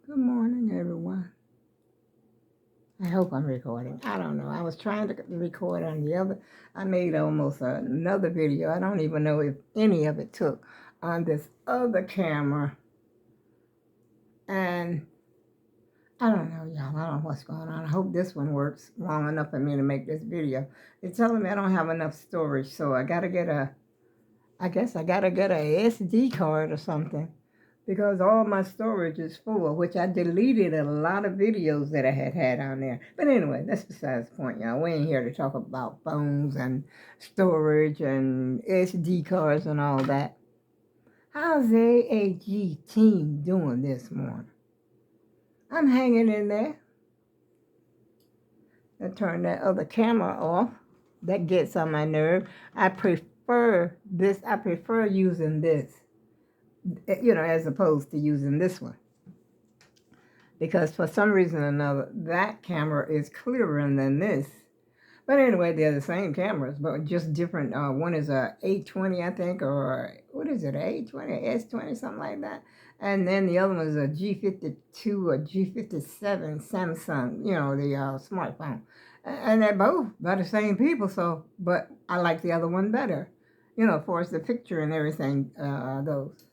Good morning, everyone. I hope I'm recording. I don't know. I was trying to record on the other. I made almost another video. I don't even know if any of it took on this other camera. And I don't know, y'all. I don't know what's going on. I hope this one works long enough for me to make this video. It's telling me I don't have enough storage, so I got to get I guess I got to get a SD card or something, because all my storage is full, which I deleted a lot of videos that I had on there. But anyway, that's besides the point, y'all. We ain't here to talk about phones and storage and SD cards and all that. How's the AAG team doing this morning? I'm hanging in there. I turn that other camera off. That gets on my nerve. I prefer this. I prefer using this, as opposed to using this one. Because for some reason or another, that camera is clearer than this. But anyway, they're the same cameras, but just different. One is a A20, I think, or what is it, A20, S20, something like that. And then the other one is a G52 or G57 Samsung, the smartphone. And they're both by the same people, but I like the other one better, as far as the picture and everything goes.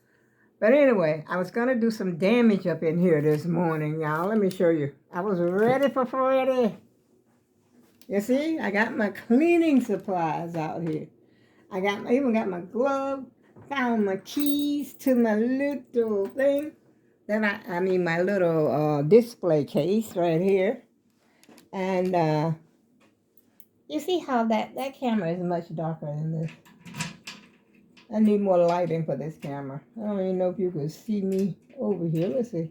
But anyway, I was going to do some damage up in here this morning, y'all. Let me show you. I was ready for Friday. You see, I got my cleaning supplies out here. I even got my glove, found my keys to my little thing. Then my little display case right here. And you see how that camera is much darker than this. I need more lighting for this camera. I don't even know if you can see me over here. Let's see.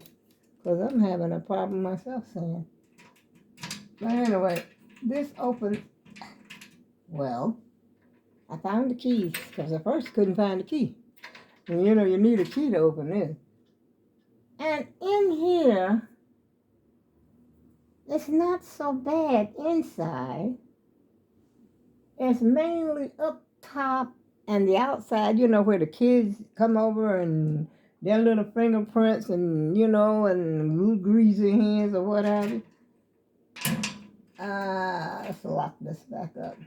Because I'm having a problem myself seeing. But anyway, this opens. Well, I found the keys. Because at first I couldn't find the key. And you need a key to open this. And in here, it's not so bad inside. It's mainly up top and the outside, where the kids come over and their little fingerprints and, and little greasy hands or whatever. Let's lock this back up.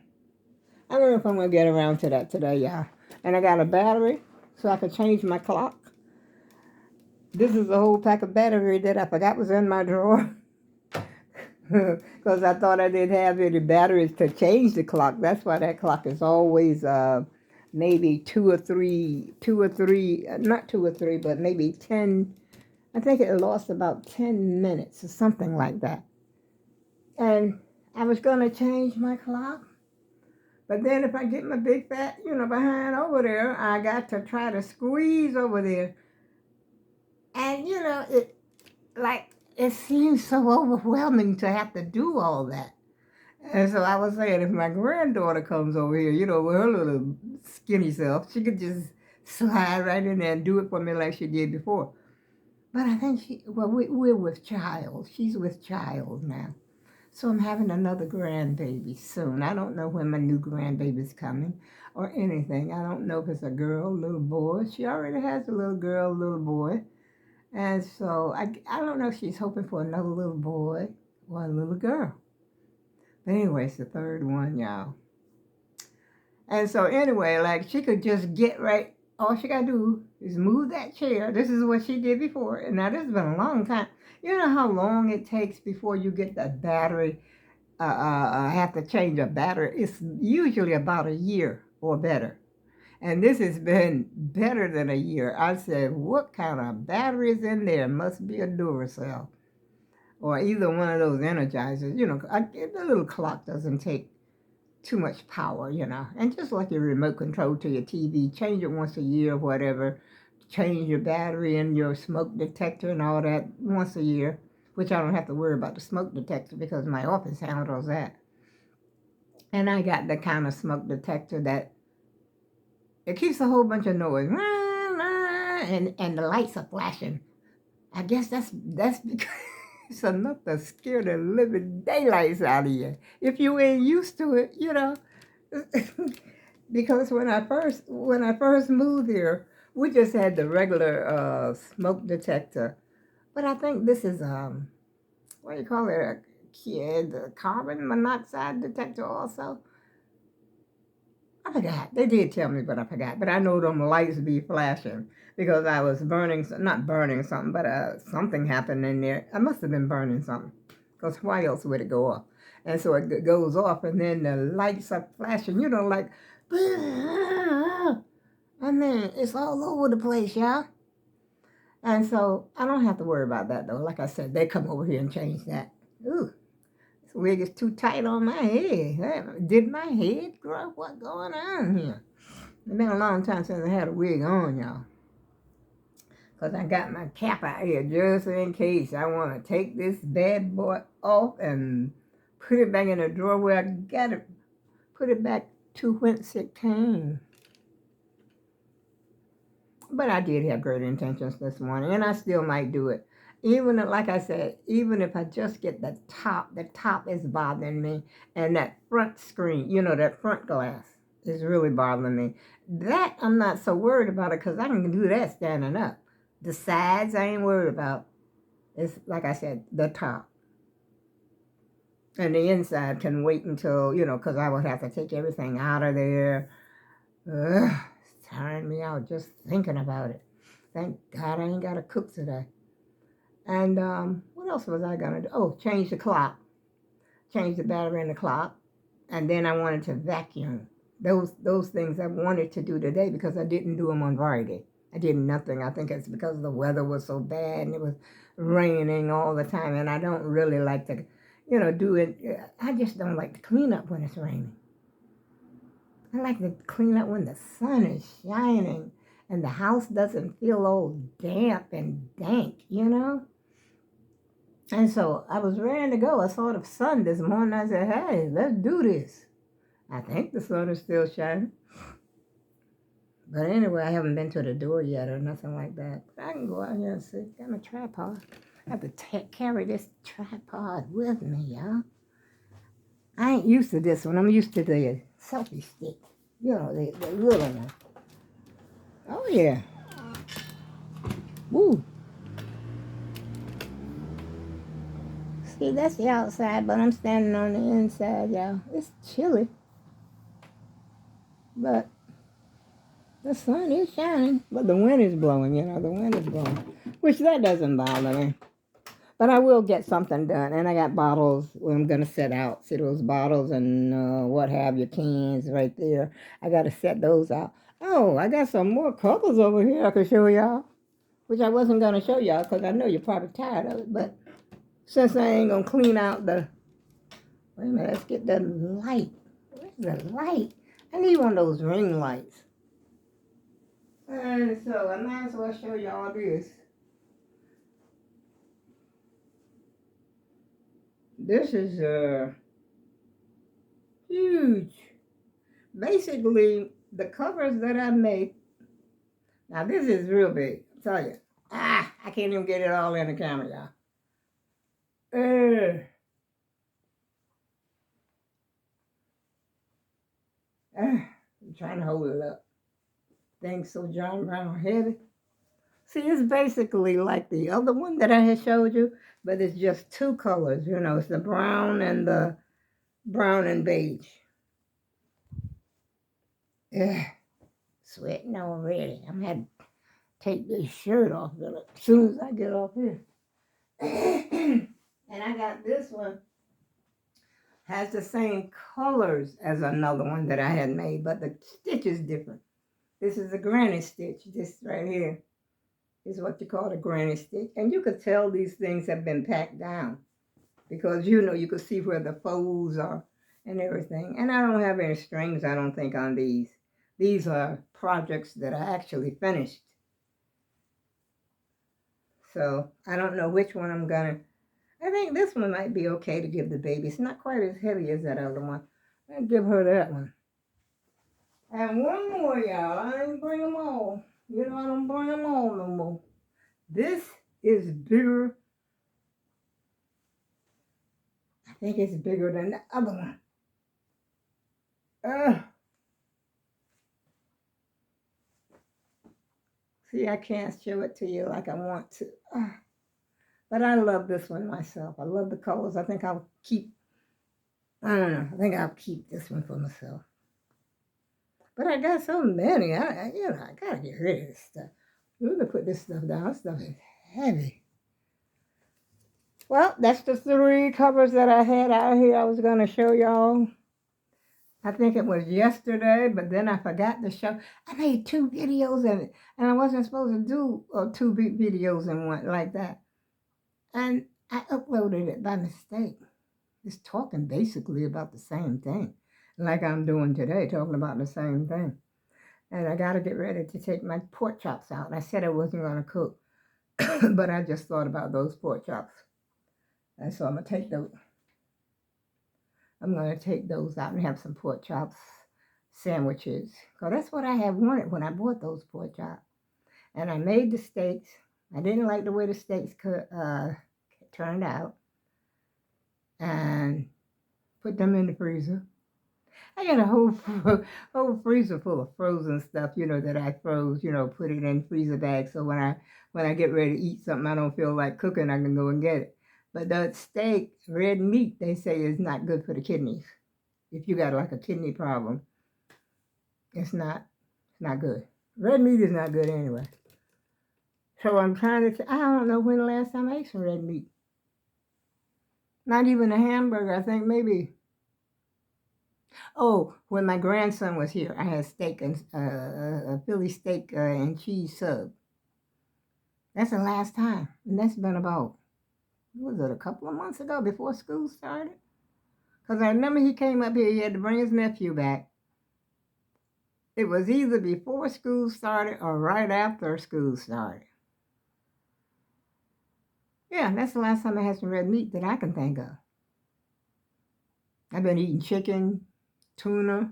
I don't know if I'm going to get around to that today, y'all. And I got a battery so I can change my clock. This is a whole pack of battery that I forgot was in my drawer. Because I thought I didn't have any batteries to change the clock. That's why that clock is always maybe two or three, not 2 or 3, but maybe 10. I think it lost about 10 minutes or something like that. And I was going to change my clock. But then if I get my big fat, behind over there, I got to try to squeeze over there. And, it seems so overwhelming to have to do all that. And so I was saying, if my granddaughter comes over here, with her little skinny self, she could just slide right in there and do it for me like she did before. But I think we're with child. She's with child now. So I'm having another grandbaby soon. I don't know when my new grandbaby's coming or anything. I don't know if it's a girl, little boy. She already has a little girl, little boy. And so I don't know if she's hoping for another little boy or a little girl. But anyway, it's the third one, y'all. And so anyway, like she could just get right. All she got to do is move that chair. This is what she did before. And now this has been a long time. You know how long it takes before you get the battery, have to change a battery? It's usually about a year or better. And this has been better than a year. I said, what kind of battery is in there? Must be a Duracell. Or either one of those energizers. The little clock doesn't take too much power, And just like your remote control to your TV, change it once a year or whatever. Change your battery and your smoke detector and all that once a year, which I don't have to worry about the smoke detector because my office handles that. And I got the kind of smoke detector that it keeps a whole bunch of noise, and the lights are flashing. I guess that's because it's enough to scare the living daylights out of you if you ain't used to it, Because when I first moved here, we just had the regular smoke detector But I think this is, what do you call it, a carbon monoxide detector also. I forgot. They did tell me, but I forgot. But I know them lights be flashing because I was burning, not burning something, but something happened in there. I must have been burning something because why else would it go off? And so it goes off, and then the lights are flashing, like, I mean, it's all over the place, y'all. And so I don't have to worry about that, though. Like I said, they come over here and change that. Ooh. This wig is too tight on my head. Did my head grow? What's going on here? It's been a long time since I had a wig on, y'all. Because I got my cap out here just in case I want to take this bad boy off and put it back in the drawer where I got it. Put it back to whence it came. But I did have great intentions this morning, and I still might do it. Even if, like I said, even if I just get the top is bothering me, and that front screen, that front glass is really bothering me. That I'm not so worried about it because I can do that standing up. The sides I ain't worried about. It's like I said, the top. And the inside can wait until, because I would have to take everything out of there. Ugh, it's tiring me out just thinking about it. Thank God I ain't got to cook today. And what else was I going to do? Oh, change the clock. Change the battery in the clock. And then I wanted to vacuum. Those things I wanted to do today because I didn't do them on Friday. I did nothing. I think it's because the weather was so bad and it was raining all the time. And I don't really like to, do it. I just don't like to clean up when it's raining. I like to clean up when the sun is shining and the house doesn't feel all damp and dank, And so I was ready to go. I saw the sun this morning. I said, hey, let's do this. I think the sun is still shining. But anyway, I haven't been to the door yet or nothing like that. But I can go out here and see. Got my tripod. I have to carry this tripod with me, y'all. I ain't used to this one. I'm used to the selfie stick. The little one. Oh, yeah. Woo. See, that's the outside, but I'm standing on the inside, y'all. It's chilly. But the sun is shining. But the wind is blowing, the wind is blowing. Which that doesn't bother me. But I will get something done. And I got bottles I'm going to set out. See those bottles and what have you, cans right there. I got to set those out. Oh, I got some more colors over here I can show y'all. Which I wasn't going to show y'all because I know you're probably tired of it. But since I ain't going to clean out the... Wait a minute, let's get the light. Where's the light? I need one of those ring lights. And so I might as well show y'all this. This is huge. Basically, the covers that I make. Now this is real big. I tell you. I can't even get it all in the camera, y'all. I'm trying to hold it up. Thing's so John Brown heavy. See, it's basically like the other one that I had showed you, but it's just two colors. It's the brown and beige. Sweating already. I'm going to take this shirt off as soon as I get off here. And I got this one. Has the same colors as another one that I had made, but the stitch is different. This is a granny stitch. This right here is what you call a granny stitch. And you could tell these things have been packed down because, you could see where the folds are and everything. And I don't have any strings, I don't think, on these. These are projects that I actually finished. So I don't know which one I'm going to. I think this one might be okay to give the baby. It's not quite as heavy as that other one. I'll give her that one. And one more, y'all. I didn't bring them all. I don't bring them all no more. This is bigger. I think it's bigger than the other one. See, I can't show it to you like I want to. But I love this one myself. I love the colors. I think I'll keep, I don't know, I think I'll keep this one for myself. But I got so many. I gotta get rid of this stuff. We're gonna put this stuff down. This stuff is heavy. Well, that's the 3 covers that I had out here I was gonna show y'all. I think it was yesterday, but then I forgot to show. I made 2 videos of it, and I wasn't supposed to do 2 videos in one like that. And I uploaded it by mistake. It's talking basically about the same thing, like I'm doing today, talking about the same thing. And I got to get ready to take my pork chops out. I said I wasn't going to cook, but I just thought about those pork chops. And so I'm going to take those. I'm going to take those out and have some pork chops sandwiches. Because that's what I had wanted when I bought those pork chops. And I made the steaks. I didn't like the way the steaks turned out. And put them in the freezer. I got a whole freezer full of frozen stuff, that I froze, put it in freezer bags. So when I get ready to eat something I don't feel like cooking, I can go and get it. But that steak, red meat, they say is not good for the kidneys. If you got like a kidney problem, it's not good. Red meat is not good anyway. So I'm trying to, I don't know when the last time I ate some red meat. Not even a hamburger, I think maybe. Oh, when my grandson was here, I had steak and a Philly steak and cheese sub. That's the last time, and that's been about, was it a couple of months ago before school started? Because I remember he came up here, he had to bring his nephew back. It was either before school started or right after school started. Yeah, that's the last time I had some red meat that I can think of. I've been eating chicken, tuna,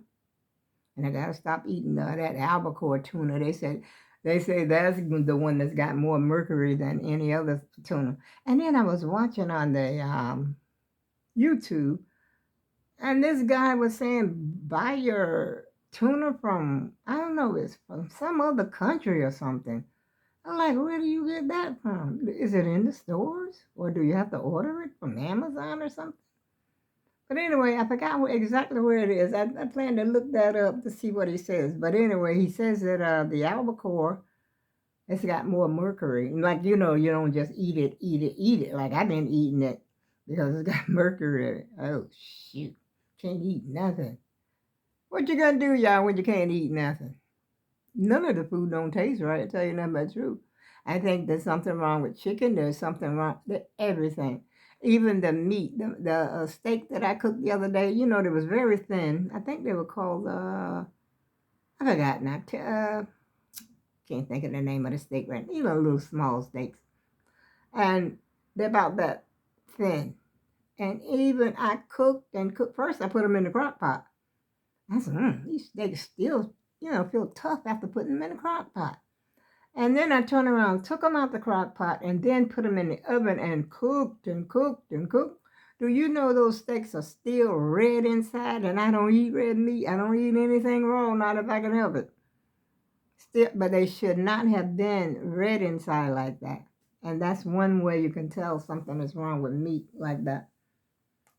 and I gotta stop eating that albacore tuna. They say that's the one that's got more mercury than any other tuna. And then I was watching on the YouTube, and this guy was saying, buy your tuna from, I don't know, it's from some other country or something. I'm like, where do you get that from? Is it in the stores? Or do you have to order it from Amazon or something? But anyway, I forgot exactly where it is. I plan to look that up to see what he says. But anyway, he says that the albacore, it's got more mercury. Like, you don't just eat it. Like, I've been eating it because it's got mercury in it. Oh, shoot. Can't eat nothing. What you gonna do, y'all, when you can't eat nothing? None of the food don't taste right. I tell you nothing but the truth. I think there's something wrong with chicken. There's something wrong with everything. Even the meat, the steak that I cooked the other day, it was very thin. I think they were called, I forgot now. Can't think of the name of the steak right now. Little small steaks. And they're about that thin. And even I cooked. First, I put them in the crock pot. I said, these steaks still, feel tough after putting them in the crock pot. And then I turned around, took them out the crock pot, and then put them in the oven and cooked and cooked and cooked. Do you know those steaks are still red inside? And I don't eat red meat. I don't eat anything raw, not if I can help it. Still, but they should not have been red inside like that. And that's one way you can tell something is wrong with meat like that,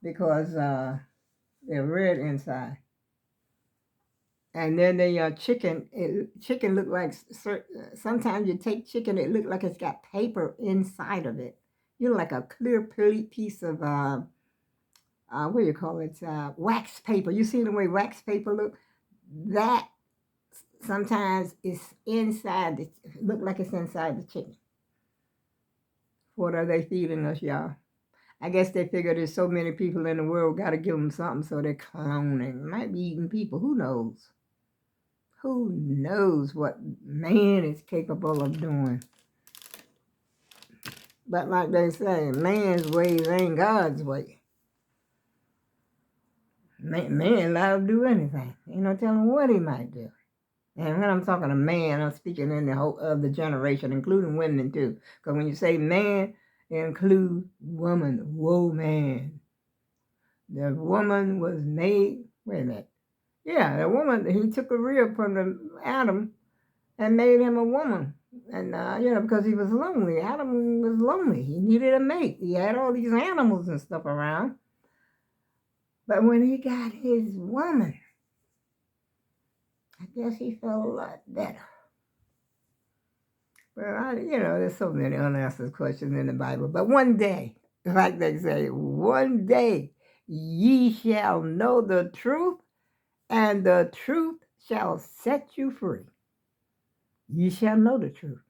because they're red inside. And then the chicken look like, sometimes you take chicken, it look like it's got paper inside of it. Like a clear piece of, what do you call it, wax paper. You see the way wax paper look? That sometimes is inside, look like it's inside the chicken. What are they feeding us, y'all? I guess they figure there's so many people in the world, got to give them something, so they're cloning. Might be eating people, who knows? Who knows what man is capable of doing? But like they say, man's ways ain't God's way. Man allowed to do anything. Ain't no telling what he might do. And when I'm talking to man, I'm speaking in the whole other generation, including women too. Because when you say man, it includes woman. Whoa, man. The woman was made, wait a minute. Yeah, the woman, he took a rib from Adam and made him a woman. And, because he was lonely. Adam was lonely. He needed a mate. He had all these animals and stuff around. But when he got his woman, I guess he felt a lot better. Well, there's so many unanswered questions in the Bible. But one day, like they say, one day ye shall know the truth, and the truth shall set you free. Ye shall know the truth.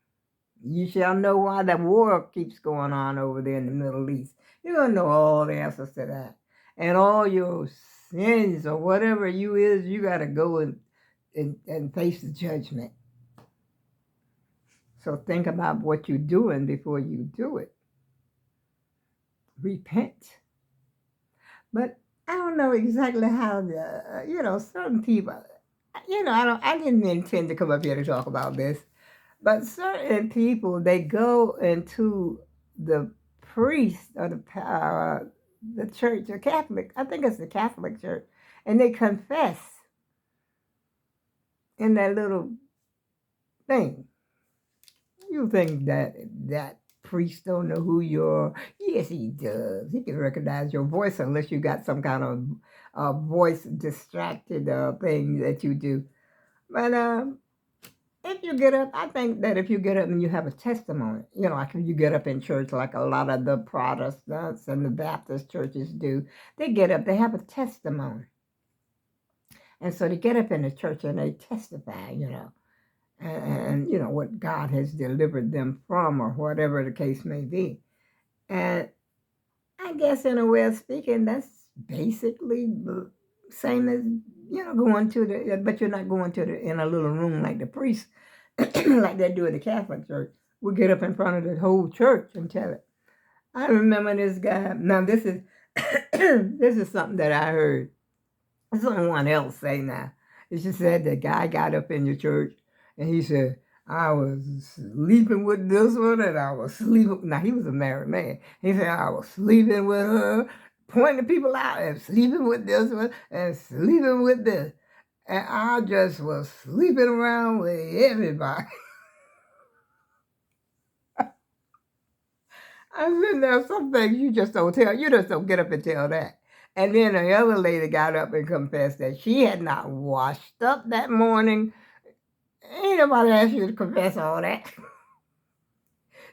You shall know why the war keeps going on over there in the Middle East. You're going to know all the answers to that. And all your sins or whatever you is, you got to go and face the judgment. So think about what you're doing before you do it. Repent. But I don't know exactly how certain people, I didn't intend to come up here to talk about this. But certain people, they go into the priest or the church, or Catholic, I think it's the Catholic church, and they confess in that little thing. You think that priest don't know who you are? Yes, he does. He can recognize your voice unless you got some kind of voice distracted thing that you do. But if you get up, I think that if you get up and you have a testimony, like if you get up in church, like a lot of the Protestants and the Baptist churches do, they get up, they have a testimony. And so they get up in the church and they testify, and what God has delivered them from, or whatever the case may be. And I guess in a way of speaking, that's basically the same as, going to but you're not going in a little room like the priest, like they do in the Catholic church. We get up in front of the whole church and tell it. I remember this guy. Now this is this is something that I heard someone else say now. She said the guy got up in the church and he said, I was sleeping with this one and I was sleeping. Now he was a married man. He said, I was sleeping with her, pointing people out, and sleeping with this one and sleeping with this. And I just was sleeping around with everybody. I said, now some things you just don't tell. You just don't get up and tell that. And then the other lady got up and confessed that she had not washed up that morning. Ain't nobody asked you to confess all that.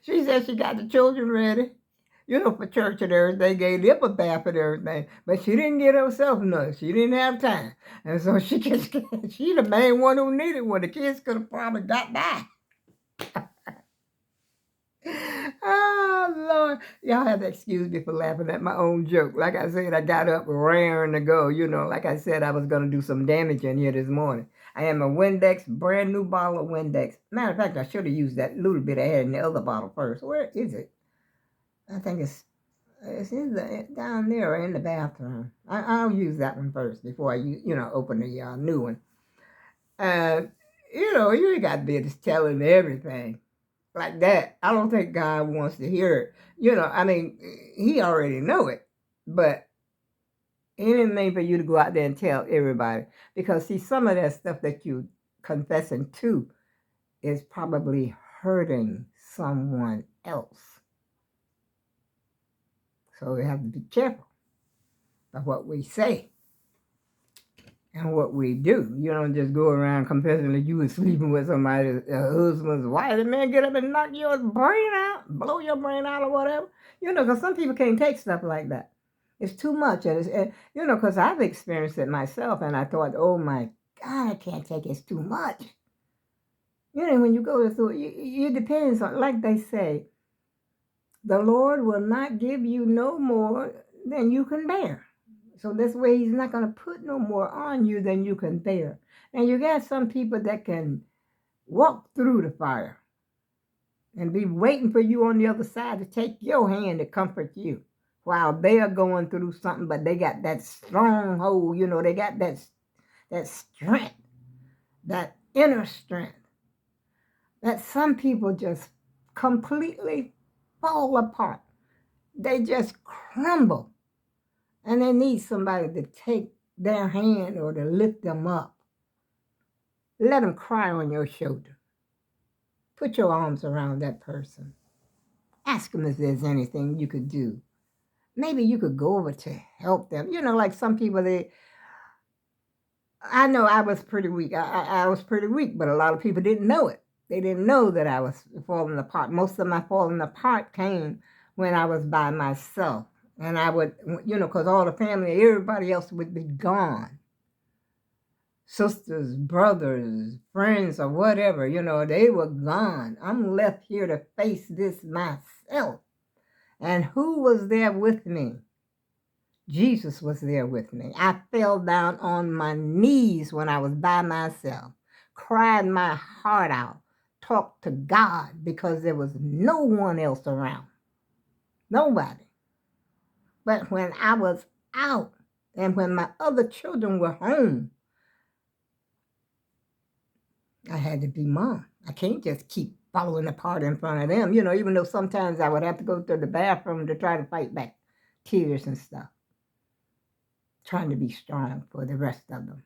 She said she got the children ready, for church and everything, gave them a bath and everything. But she didn't get herself none. She didn't have time. And so she the main one who needed one. The kids could have probably got by. Oh, Lord. Y'all have to excuse me for laughing at my own joke. Like I said, I got up raring to go. Like I said, I was going to do some damage in here this morning. I have a Windex, brand new bottle of Windex. Matter of fact, I should have used that little bit I had in the other bottle first. Where is it? I think it's down there or in the bathroom. I'll use that one first before I, open the new one. You ain't got business telling everything like that. I don't think God wants to hear it. He already know it, but anything for you to go out there and tell everybody, because see, some of that stuff that you confessing to is probably hurting someone else. So we have to be careful of what we say and what we do. You don't just go around confessing that you were sleeping with somebody's husband's wife. The man get up and knock your brain out, blow your brain out or whatever. Because some people can't take stuff like that. It's too much. And because I've experienced it myself, and I thought, oh my God, I can't take it. It's too much. When you go through it, it depends on, like they say, the Lord will not give you no more than you can bear. So this way, he's not going to put no more on you than you can bear. And you got some people that can walk through the fire and be waiting for you on the other side to take your hand to comfort you while they are going through something, but they got that stronghold, they got that strength, that inner strength, that some people just completely fall apart. They just crumble. And they need somebody to take their hand or to lift them up. Let them cry on your shoulder. Put your arms around that person. Ask them if there's anything you could do. Maybe you could go over to help them. Like some people, I know I was pretty weak. I was pretty weak, but a lot of people didn't know it. They didn't know that I was falling apart. Most of my falling apart came when I was by myself. And I would, because all the family, everybody else would be gone. Sisters, brothers, friends, or whatever, they were gone. I'm left here to face this myself. And who was there with me? Jesus was there with me. I fell down on my knees when I was by myself, cried my heart out, talked to God because there was no one else around. Nobody. But when I was out and when my other children were home, I had to be mom. I can't just keep falling apart in front of them, even though sometimes I would have to go to the bathroom to try to fight back tears and stuff. Trying to be strong for the rest of them.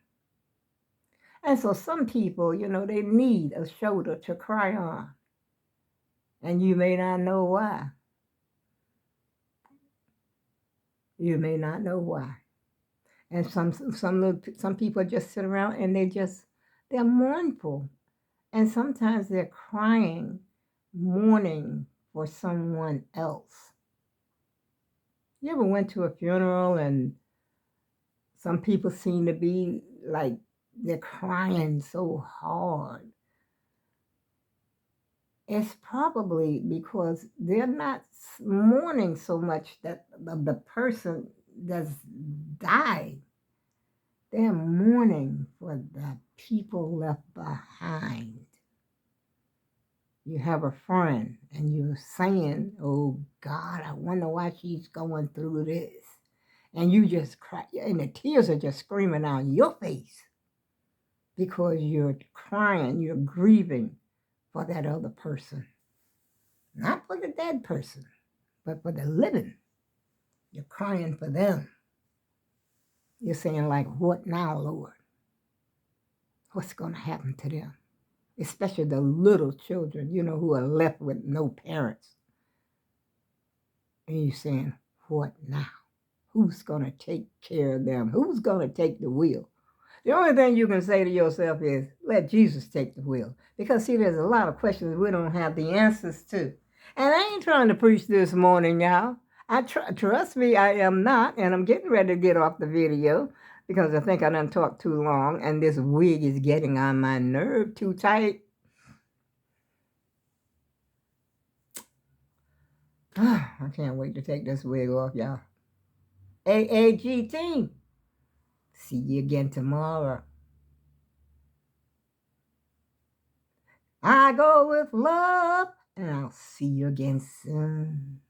And so some people, they need a shoulder to cry on. And you may not know why. You may not know why. And some people just sit around and they're mournful. And sometimes they're crying, mourning for someone else. You ever went to a funeral and some people seem to be like they're crying so hard? It's probably because they're not mourning so much that the person that's died. They're mourning for the people left behind. You have a friend and you're saying, oh God, I wonder why she's going through this. And you just cry, and the tears are just screaming on your face because you're crying, you're grieving for that other person. Not for the dead person, but for the living. You're crying for them. You're saying like, what now, Lord? What's going to happen to them? Especially the little children, who are left with no parents. And you're saying, what now? Who's going to take care of them? Who's going to take the wheel? The only thing you can say to yourself is, let Jesus take the wheel. Because, see, there's a lot of questions we don't have the answers to. And I ain't trying to preach this morning, y'all. Trust me, I am not. And I'm getting ready to get off the video because I think I done talked too long. And this wig is getting on my nerve too tight. I can't wait to take this wig off, y'all. AAG team. See you again tomorrow. I go with love, and I'll see you again soon.